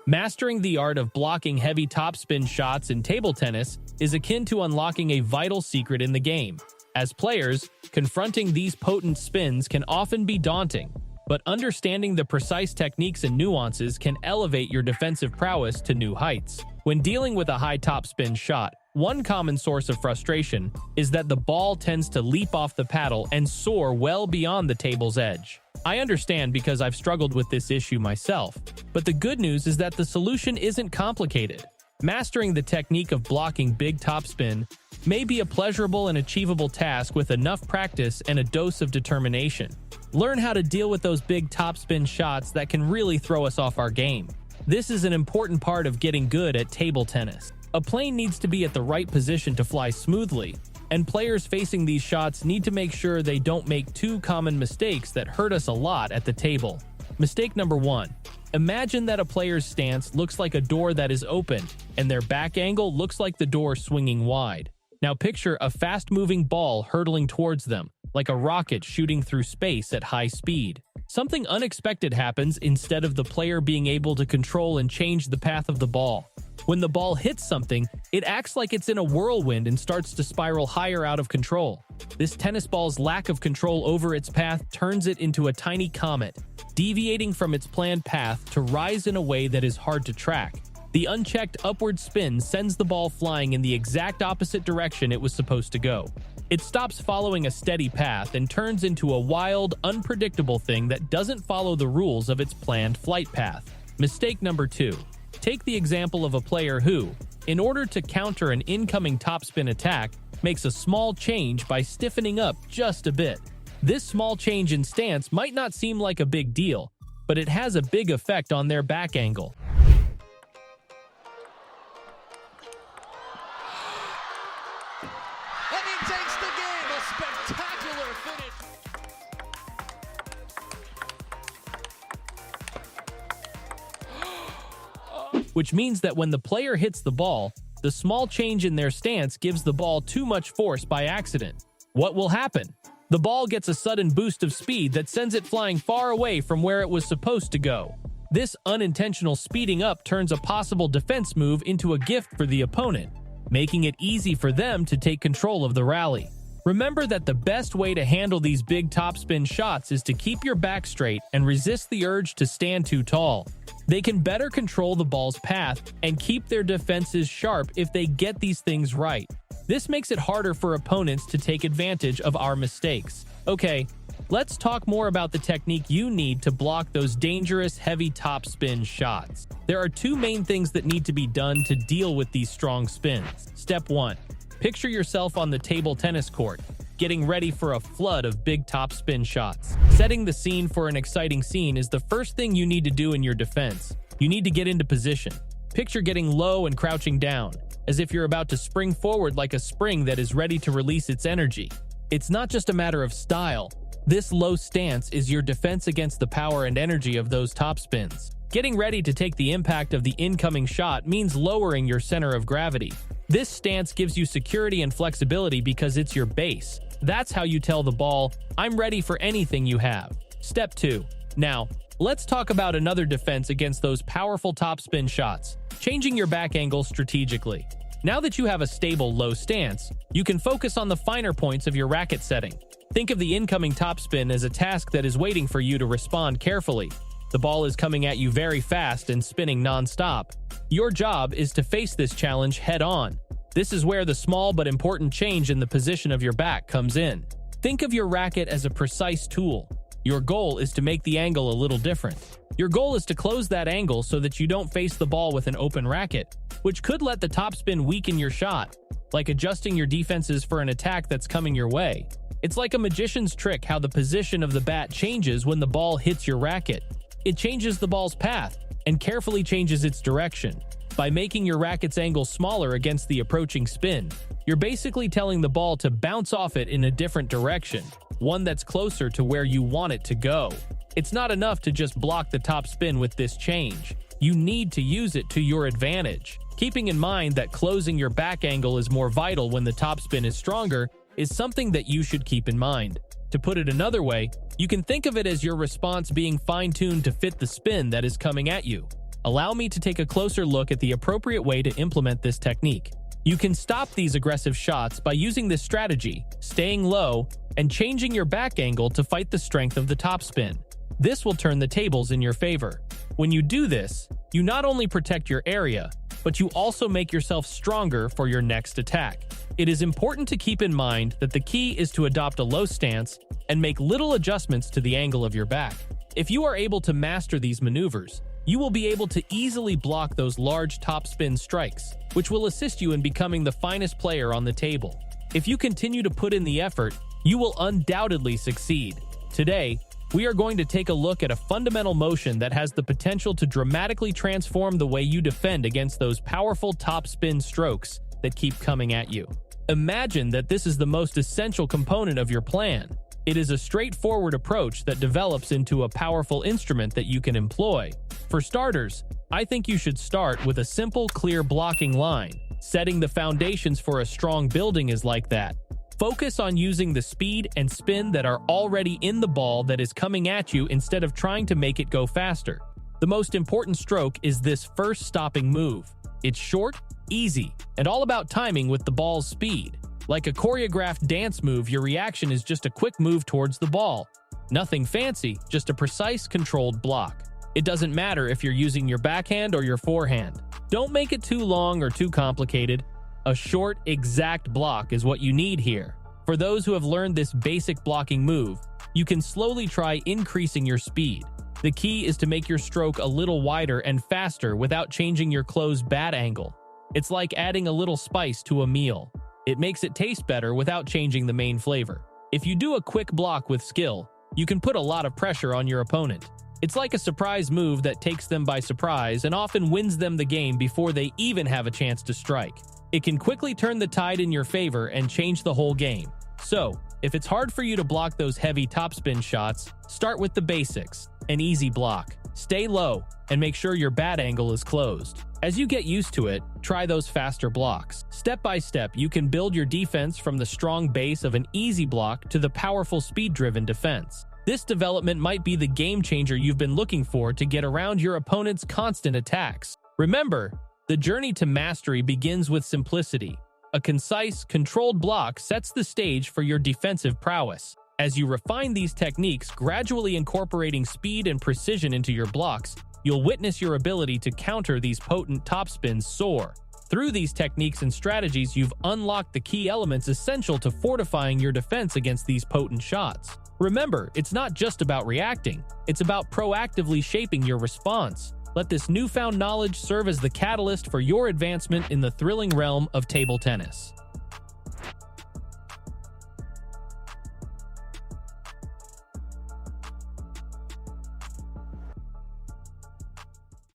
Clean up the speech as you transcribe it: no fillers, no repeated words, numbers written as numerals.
Mastering the art of blocking heavy topspin shots in table tennis is akin to unlocking a vital secret in the game. As players, confronting these potent spins can often be daunting, but understanding the precise techniques and nuances can elevate your defensive prowess to new heights. When dealing with a high topspin shot, one common source of frustration is that the ball tends to leap off the paddle and soar well beyond the table's edge. I understand because I've struggled with this issue myself, but the good news is that the solution isn't complicated. Mastering the technique of blocking big topspin may be a pleasurable and achievable task with enough practice and a dose of determination. Learn how to deal with those big topspin shots that can really throw us off our game. This is an important part of getting good at table tennis. A plane needs to be at the right position to fly smoothly, and players facing these shots need to make sure they don't make two common mistakes that hurt us a lot at the table. Mistake number 1. Imagine that a player's stance looks like a door that is open, and their back angle looks like the door swinging wide. Now picture a fast-moving ball hurtling towards them, like a rocket shooting through space at high speed. Something unexpected happens instead of the player being able to control and change the path of the ball. When the ball hits something, it acts like it's in a whirlwind and starts to spiral higher out of control. This tennis ball's lack of control over its path turns it into a tiny comet, deviating from its planned path to rise in a way that is hard to track. The unchecked upward spin sends the ball flying in the exact opposite direction it was supposed to go. It stops following a steady path and turns into a wild, unpredictable thing that doesn't follow the rules of its planned flight path. Mistake number 2. Take the example of a player who, in order to counter an incoming topspin attack, makes a small change by stiffening up just a bit. This small change in stance might not seem like a big deal, but it has a big effect on their back angle. And he takes the game, a spectacular finish. Which means that when the player hits the ball, the small change in their stance gives the ball too much force by accident. What will happen? The ball gets a sudden boost of speed that sends it flying far away from where it was supposed to go. This unintentional speeding up turns a possible defense move into a gift for the opponent, making it easy for them to take control of the rally. Remember that the best way to handle these big topspin shots is to keep your back straight and resist the urge to stand too tall. They can better control the ball's path and keep their defenses sharp if they get these things right. This makes it harder for opponents to take advantage of our mistakes. Okay, let's talk more about the technique you need to block those dangerous heavy topspin shots. There are two main things that need to be done to deal with these strong spins. Step 1. Picture yourself on the table tennis court, getting ready for a flood of big topspin shots. Setting the scene for an exciting scene is the first thing you need to do in your defense. You need to get into position. Picture getting low and crouching down, as if you're about to spring forward like a spring that is ready to release its energy. It's not just a matter of style. This low stance is your defense against the power and energy of those topspins. Getting ready to take the impact of the incoming shot means lowering your center of gravity. This stance gives you security and flexibility because it's your base. That's how you tell the ball, "I'm ready for anything you have." Step 2. Now, let's talk about another defense against those powerful topspin shots: changing your back angle strategically. Now that you have a stable low stance, you can focus on the finer points of your racket setting. Think of the incoming topspin as a task that is waiting for you to respond carefully. The ball is coming at you very fast and spinning non-stop. Your job is to face this challenge head-on. This is where the small but important change in the position of your back comes in. Think of your racket as a precise tool. Your goal is to make the angle a little different. Your goal is to close that angle so that you don't face the ball with an open racket, which could let the topspin weaken your shot, like adjusting your defenses for an attack that's coming your way. It's like a magician's trick how the position of the bat changes when the ball hits your racket. It changes the ball's path and carefully changes its direction. By making your racket's angle smaller against the approaching spin, you're basically telling the ball to bounce off it in a different direction, one that's closer to where you want it to go. It's not enough to just block the top spin with this change. You need to use it to your advantage. Keeping in mind that closing your back angle is more vital when the topspin is stronger is something that you should keep in mind. To put it another way, you can think of it as your response being fine-tuned to fit the spin that is coming at you. Allow me to take a closer look at the appropriate way to implement this technique. You can stop these aggressive shots by using this strategy, staying low, and changing your back angle to fight the strength of the topspin. This will turn the tables in your favor. When you do this, you not only protect your area, but you also make yourself stronger for your next attack. It is important to keep in mind that the key is to adopt a low stance and make little adjustments to the angle of your back. If you are able to master these maneuvers, you will be able to easily block those large topspin strikes, which will assist you in becoming the finest player on the table. If you continue to put in the effort, you will undoubtedly succeed. Today, we are going to take a look at a fundamental motion that has the potential to dramatically transform the way you defend against those powerful topspin strokes that keep coming at you. Imagine that this is the most essential component of your plan. It is a straightforward approach that develops into a powerful instrument that you can employ. For starters, I think you should start with a simple, clear blocking line. Setting the foundations for a strong building is like that. Focus on using the speed and spin that are already in the ball that is coming at you instead of trying to make it go faster. The most important stroke is this first stopping move. It's short, easy, and all about timing with the ball's speed. Like a choreographed dance move, your reaction is just a quick move towards the ball. Nothing fancy, just a precise, controlled block. It doesn't matter if you're using your backhand or your forehand. Don't make it too long or too complicated. A short, exact block is what you need here. For those who have learned this basic blocking move, you can slowly try increasing your speed. The key is to make your stroke a little wider and faster without changing your closed bat angle. It's like adding a little spice to a meal. It makes it taste better without changing the main flavor. If you do a quick block with skill, you can put a lot of pressure on your opponent. It's like a surprise move that takes them by surprise and often wins them the game before they even have a chance to strike. It can quickly turn the tide in your favor and change the whole game. So, if it's hard for you to block those heavy topspin shots, start with the basics. An easy block. Stay low, and make sure your bat angle is closed. As you get used to it, try those faster blocks. Step by step, you can build your defense from the strong base of an easy block to the powerful speed-driven defense. This development might be the game changer you've been looking for to get around your opponent's constant attacks. Remember, the journey to mastery begins with simplicity. A concise, controlled block sets the stage for your defensive prowess. As you refine these techniques, gradually incorporating speed and precision into your blocks, you'll witness your ability to counter these potent topspins soar. Through these techniques and strategies, you've unlocked the key elements essential to fortifying your defense against these potent shots. Remember, it's not just about reacting, it's about proactively shaping your response. Let this newfound knowledge serve as the catalyst for your advancement in the thrilling realm of table tennis.